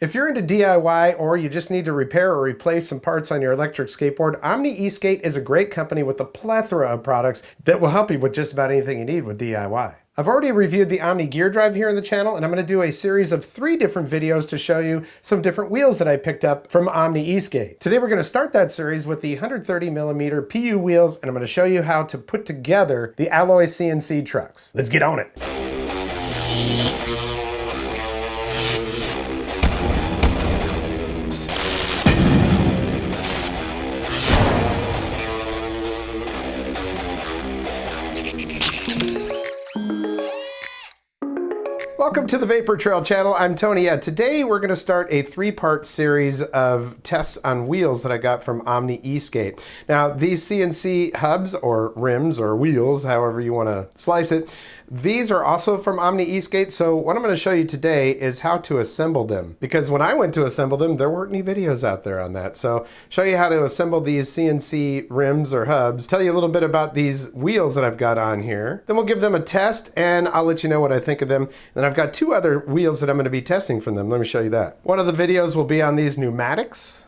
If you're into DIY or you just need to repair or replace some parts on your electric skateboard, Omni ESK8 is a great company with a plethora of products that will help you with just about anything you need with DIY. I've already reviewed the Omni gear drive here on the channel, and I'm going to do a series of 3 different videos to show you some different wheels that I picked up from Omni ESK8. Today we're going to start that series with the 130mm PU wheels, and I'm going to show you how to put together the alloy CNC trucks. Let's get on it. Welcome to the Vapor Trail channel. I'm Tony. Today we're going to start a 3-part series of tests on wheels that I got from Omni ESK8. Now these CNC hubs or rims or wheels, however you want to slice it, these are also from Omni ESK8. So what I'm going to show you today is how to assemble them, because when I went to assemble them, there weren't any videos out there on that. So show you how to assemble these CNC rims or hubs, tell you a little bit about these wheels that I've got on here. Then we'll give them a test and I'll let you know what I think of them. Then I've got 2 other wheels that I'm going to be testing from them. Let me show you that. One of the videos will be on these pneumatics.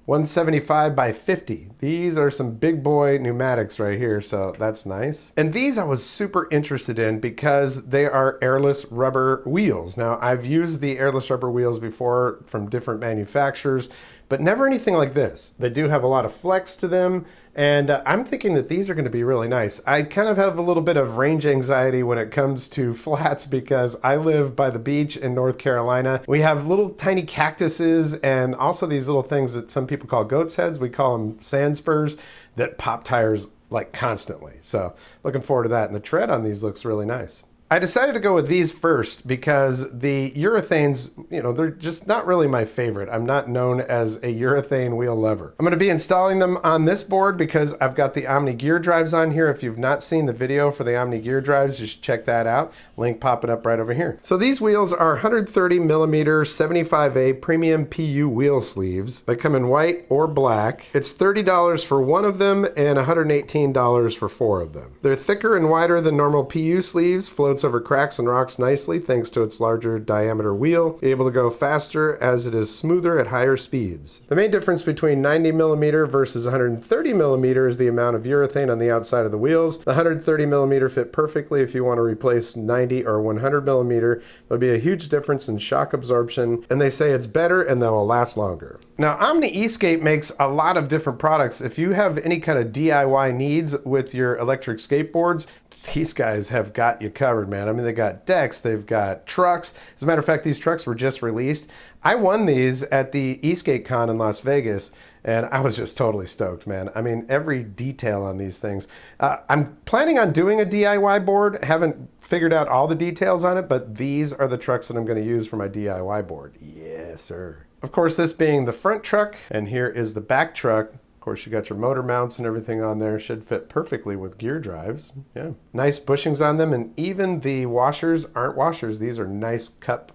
175 by 50. These are some big boy pneumatics right here, so that's nice. And these I was super interested in because they are airless rubber wheels. Now I've used the airless rubber wheels before from different manufacturers, but never anything like this. They do have a lot of flex to them, and I'm thinking that these are going to be really nice. I kind of have a little bit of range anxiety when it comes to flats because I live by the beach in North Carolina. We have little tiny cactuses and also these little things that some people call goat's heads. We call them sand spurs that pop tires like constantly. So looking forward to that. And the tread on these looks really nice. I decided to go with these first because the urethanes, they're just not really my favorite. I'm not known as a urethane wheel lover. I'm going to be installing them on this board because I've got the Omni gear drives on here. If you've not seen the video for the Omni gear drives, you should check that out. Link popping up right over here. So these wheels are 130mm 75A premium PU wheel sleeves. They come in white or black. It's $30 for one of them and $118 for 4 of them. They're thicker and wider than normal PU sleeves, floats over cracks and rocks nicely thanks to its larger diameter wheel, able to go faster as it is smoother at higher speeds. The main difference between 90mm versus 130mm is the amount of urethane on the outside of the wheels. The 130mm fit perfectly if you want to replace 90 or 100mm. There'll be a huge difference in shock absorption, and they say it's better and they will last longer. Now Omni ESK8 makes a lot of different products. If you have any kind of DIY needs with your electric skateboards, these guys have got you covered, man. I mean, they got decks, they've got trucks. As a matter of fact, these trucks were just released. I won these at the ESK8Con in Las Vegas, and I was just totally stoked, man. I mean, every detail on these things. I'm planning on doing a DIY board. Haven't figured out all the details on it, but these are the trucks that I'm going to use for my DIY board. Yes, sir. Of course, this being the front truck, and here is the back truck. Of course, you got your motor mounts and everything on there. Should fit perfectly with gear drives. Yeah, nice bushings on them, and even the washers aren't washers. These are nice cup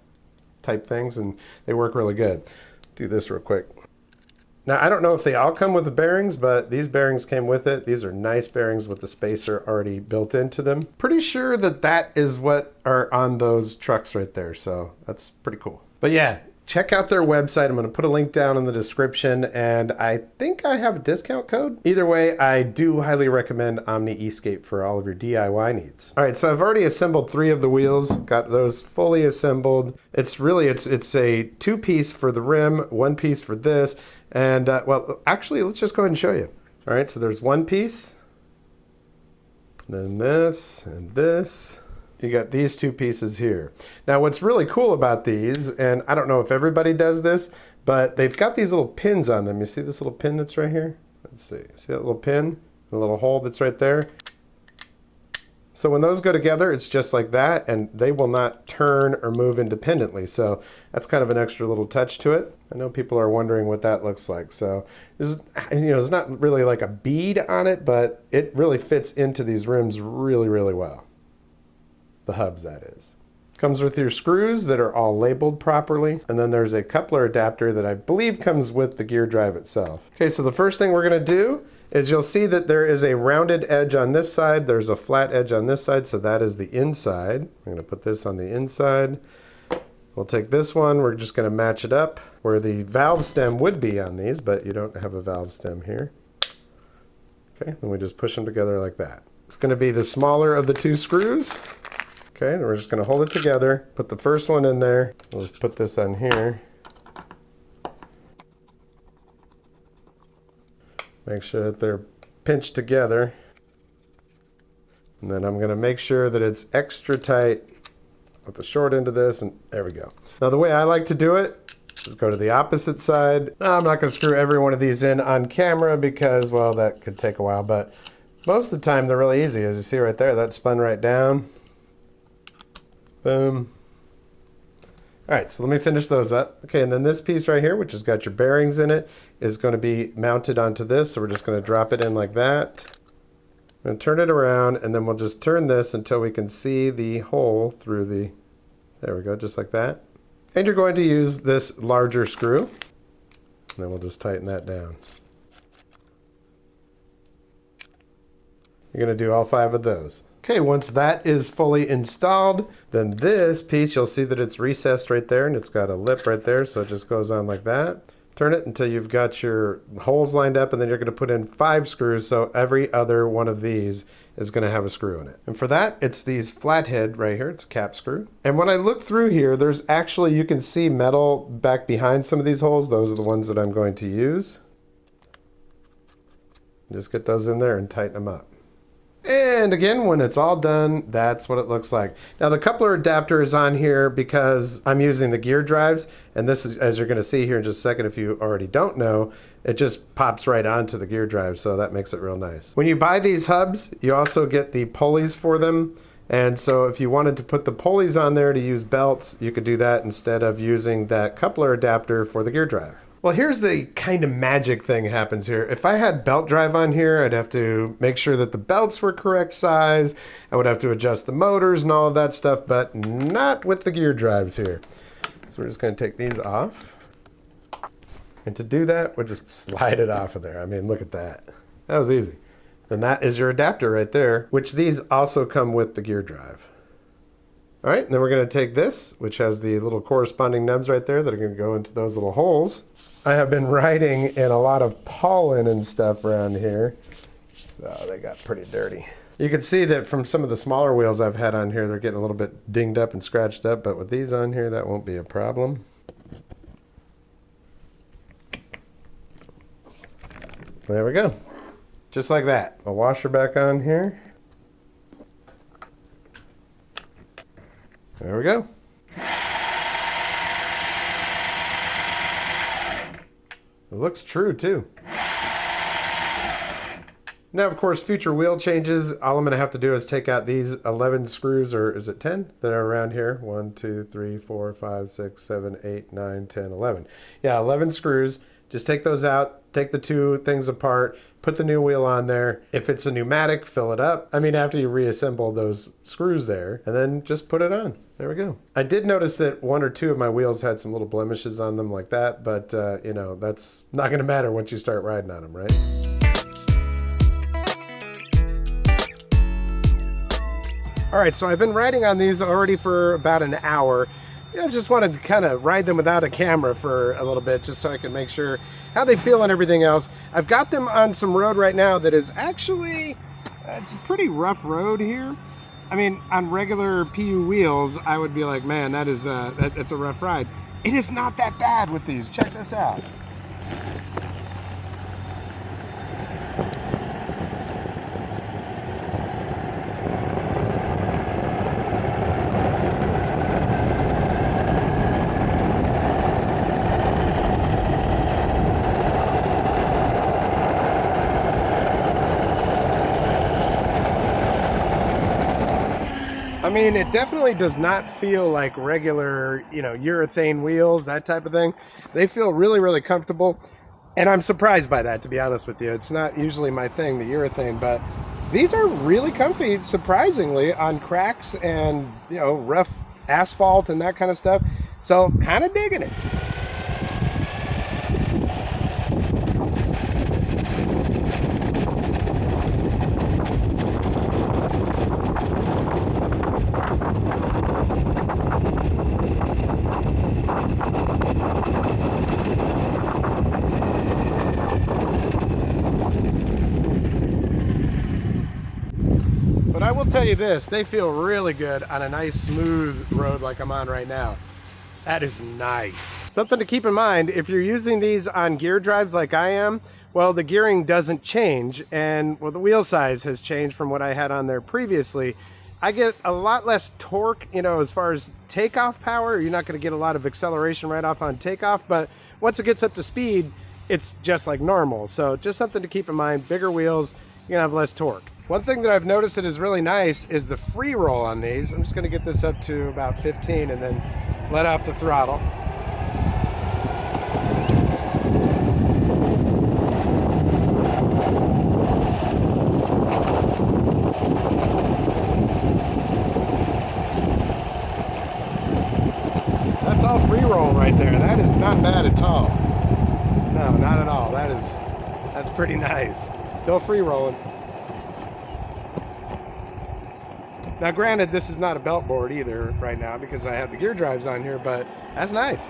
type things, and they work really good. Do this real quick. Now, I don't know if they all come with the bearings, but these bearings came with it. These are nice bearings with the spacer already built into them. Pretty sure that that is what are on those trucks right there, so that's pretty cool. But yeah, check out their website. I'm going to put a link down in the description, and I think I have a discount code. Either way, I do highly recommend Omni ESK8 for all of your DIY needs. All right, so I've already assembled 3 of the wheels, got those fully assembled. It's a 2-piece for the rim, 1 piece for this, and well, actually, let's just go ahead and show you. All right, so there's 1 piece, then this, and this. You got these 2 pieces here. Now what's really cool about these, and I don't know if everybody does this, but they've got these little pins on them. You see this little pin that's right here? Let's see that little pin? The little hole that's right there? So when those go together, it's just like that, and they will not turn or move independently. So that's kind of an extra little touch to it. I know people are wondering what that looks like. So there's not really like a bead on it, but it really fits into these rims really, really well. The hubs, that is. Comes with your screws that are all labeled properly, and then there's a coupler adapter that I believe comes with the gear drive itself. Okay, so the first thing we're going to do is you'll see that there is a rounded edge on this side, there's a flat edge on this side, so that is the inside. I'm going to put this on the inside. We'll take this one, we're just gonna match it up where the valve stem would be on these, but you don't have a valve stem here. Okay, then we just push them together like that. It's gonna be the smaller of the two screws. Okay, then we're just gonna hold it together, put the first one in there. We'll just put this on here. Make sure that they're pinched together. And then I'm gonna make sure that it's extra tight with the short end of this, and there we go. Now the way I like to do it is go to the opposite side. Now, I'm not gonna screw every one of these in on camera because, well, that could take a while, but most of the time they're really easy. As you see right there, that spun right down. Boom. All right, so let me finish those up. Okay, and then this piece right here, which has got your bearings in it, is gonna be mounted onto this, so we're just gonna drop it in like that. I'm gonna turn it around, and then we'll just turn this until we can see the hole through the, there we go, just like that. And you're going to use this larger screw, and then we'll just tighten that down. You're gonna do all 5 of those. Okay, once that is fully installed, then this piece, you'll see that it's recessed right there, and it's got a lip right there, so it just goes on like that. Turn it until you've got your holes lined up, and then you're gonna put in 5 screws, so every other one of these is gonna have a screw in it. And for that, it's these flathead right here, it's a cap screw. And when I look through here, there's actually, you can see metal back behind some of these holes. Those are the ones that I'm going to use. Just get those in there and tighten them up. And again, when it's all done, that's what it looks like. Now the coupler adapter is on here because I'm using the gear drives, and this is, as you're gonna see here in just a second, if you already don't know, it just pops right onto the gear drive, so that makes it real nice. When you buy these hubs, you also get the pulleys for them. And so if you wanted to put the pulleys on there to use belts, you could do that instead of using that coupler adapter for the gear drive. Well, here's the kind of magic thing happens here. If I had belt drive on here, I'd have to make sure that the belts were correct size. I would have to adjust the motors and all of that stuff, but not with the gear drives here. So we're just gonna take these off. And to do that, we'll just slide it off of there. I mean, look at that. That was easy. Then that is your adapter right there, which these also come with the gear drive. All right, and then we're gonna take this, which has the little corresponding nubs right there that are gonna go into those little holes. I have been riding in a lot of pollen and stuff around here, so they got pretty dirty. You can see that from some of the smaller wheels I've had on here, they're getting a little bit dinged up and scratched up, but with these on here, that won't be a problem. There we go. Just like that. A washer back on here. There we go. It looks true too. Now, of course, future wheel changes, all I'm gonna have to do is take out these 11 screws, or is it 10 that are around here? 1, 2, 3, 4, 5, 6, 7, 8, 9, 10, 11. Yeah, 11 screws. Just take those out, take the 2 things apart, put the new wheel on there. If it's a pneumatic, fill it up. I mean, after you reassemble those screws there, and then just put it on. There we go. I did notice that 1 or 2 of my wheels had some little blemishes on them like that, but you know, that's not gonna matter once you start riding on them, right? All right, so I've been riding on these already for about an hour. I just wanted to kind of ride them without a camera for a little bit, just so I can make sure how they feel and everything else. I've got them on some road right now that is actually, it's a pretty rough road here. I mean, on regular PU wheels, I would be like, man, that is that's a rough ride. It is not that bad with these. Check this out. I mean, it definitely does not feel like regular, you know, urethane wheels, that type of thing. They feel really, really comfortable. And I'm surprised by that, to be honest with you. It's not usually my thing, the urethane, but these are really comfy, surprisingly, on cracks and, you know, rough asphalt and that kind of stuff. So, kind of digging it. tell you this, they feel really good on a nice smooth road like I'm on right now. That is nice. Something to keep in mind, if you're using these on gear drives like I am, well, the gearing doesn't change, and well, the wheel size has changed from what I had on there previously. I get a lot less torque, you know, as far as takeoff power. You're not going to get a lot of acceleration right off on takeoff, but once it gets up to speed, it's just like normal. So just something to keep in mind. Bigger wheels, you're going to have less torque. One thing that I've noticed that is really nice is the free roll on these. I'm just going to get this up to about 15 and then let off the throttle. That's all free roll right there. That is not bad at all. No, not at all. That's pretty nice. Still free rolling. Now granted, this is not a belt board either right now because I have the gear drives on here, but that's nice.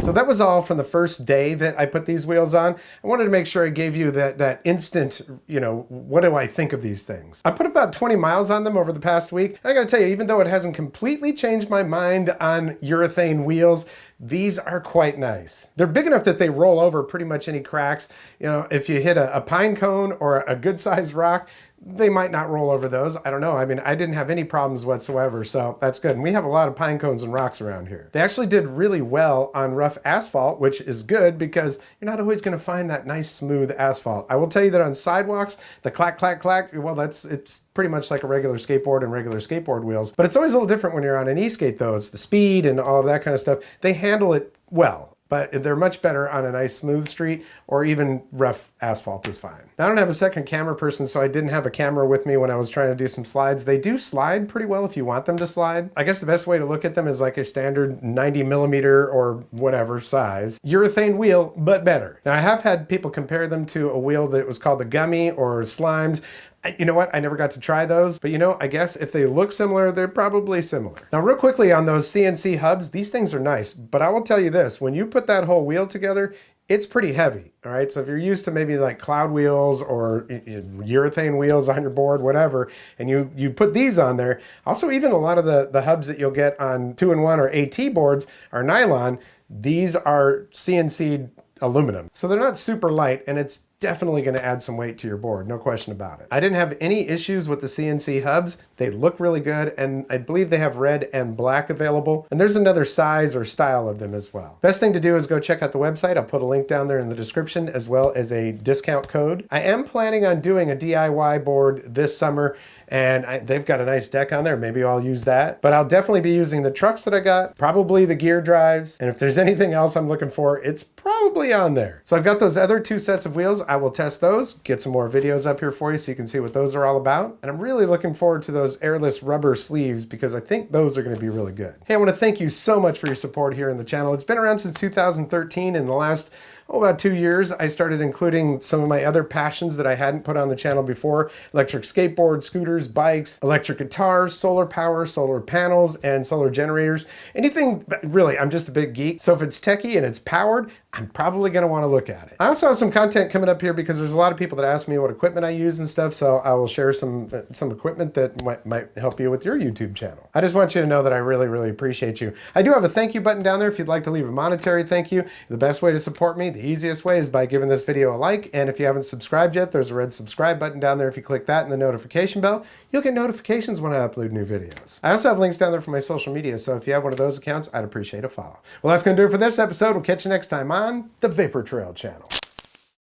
So that was all from the first day that I put these wheels on. I wanted to make sure I gave you that instant, you know, what do I think of these things? I put about 20 miles on them over the past week. I gotta tell you, even though it hasn't completely changed my mind on urethane wheels, these are quite nice. They're big enough that they roll over pretty much any cracks. You know, if you hit a pine cone or a good sized rock, they might not roll over those. I don't know. I mean, I didn't have any problems whatsoever, so that's good. And we have a lot of pine cones and rocks around here. They actually did really well on rough asphalt, which is good because you're not always going to find that nice smooth asphalt. I will tell you that on sidewalks, the clack, clack, clack, well, it's pretty much like a regular skateboard and regular skateboard wheels. But it's always a little different when you're on an e-skate though. It's the speed and all of that kind of stuff. They handle it well. But they're much better on a nice smooth street or even rough asphalt is fine. Now, I don't have a second camera person, so I didn't have a camera with me when I was trying to do some slides. They do slide pretty well if you want them to slide. I guess the best way to look at them is like a standard 90mm or whatever size urethane wheel, but better. Now, I have had people compare them to a wheel that was called the Gummy or Slimes. You know what? I never got to try those, but you know, I guess if they look similar, they're probably similar. Now, real quickly on those CNC hubs, these things are nice, but I will tell you this, when you put that whole wheel together, it's pretty heavy, all right? So if you're used to maybe like cloud wheels or urethane wheels on your board, whatever, and you put these on there, also even a lot of the hubs that you'll get on 2-in-1 or AT boards are nylon. These are CNC'd aluminum. So they're not super light, and it's definitely going to add some weight to your board, no question about it. I didn't have any issues with the CNC hubs. They look really good, and I believe they have red and black available, and there's another size or style of them as well. Best thing to do is go check out the website. I'll put a link down there in the description as well as a discount code. I am planning on doing a DIY board this summer, and they've got a nice deck on there. Maybe I'll use that, but I'll definitely be using the trucks that I got, probably the gear drives, and if there's anything else I'm looking for, it's probably on there. So I've got those other 2 sets of wheels. I will test those, get some more videos up here for you so you can see what those are all about. And I'm really looking forward to those airless rubber sleeves because I think those are going to be really good. Hey, I want to thank you so much for your support here in the channel. It's been around since 2013. In the last about 2 years, I started including some of my other passions that I hadn't put on the channel before. Electric skateboards, scooters, bikes, electric guitars, solar power, solar panels, and solar generators. Anything, really, I'm just a big geek. So if it's techie and it's powered, I'm probably going to want to look at it. I also have some content coming up here because there's a lot of people that ask me what equipment I use and stuff, so I will share some equipment that might help you with your YouTube channel. I just want you to know that I really, really appreciate you. I do have a thank you button down there if you'd like to leave a monetary thank you. The best way to support me, the easiest way, is by giving this video a like, and if you haven't subscribed yet, there's a red subscribe button down there. If you click that and the notification bell, you'll get notifications when I upload new videos. I also have links down there for my social media, so if you have one of those accounts, I'd appreciate a follow. Well, that's going to do it for this episode. We'll catch you next time on the Vapor Trail channel.